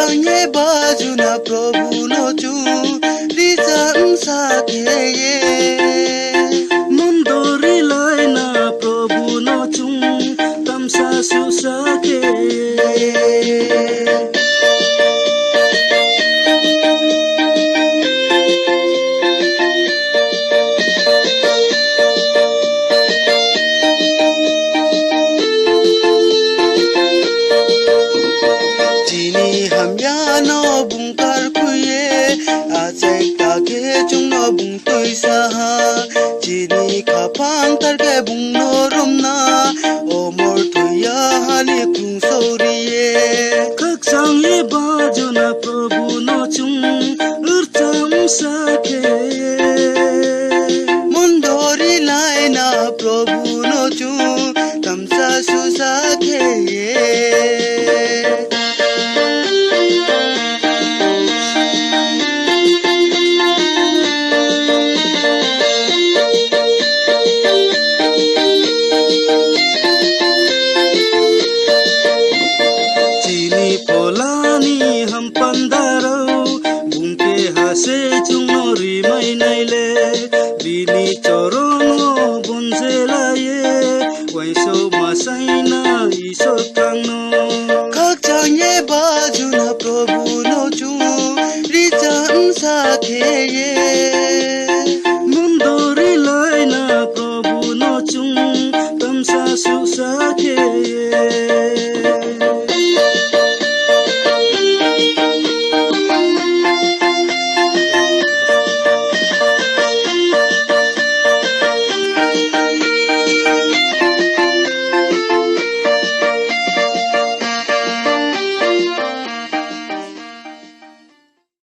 सँगै बाजुन प्रभु नचु रिजन साथे मन्दोरीलाई न प्रभु नचु तमसा सुसाके Jini kapang tarke bung norumna omor tuya hali kung sauriye kaksang ye bajuna prabhu nochung urtam sake mundori laina prabhu nochung tamsa susake से चुनरी मैनाइले बिनी चरण बुन्जेलाए vaso मसाइना ईश्वर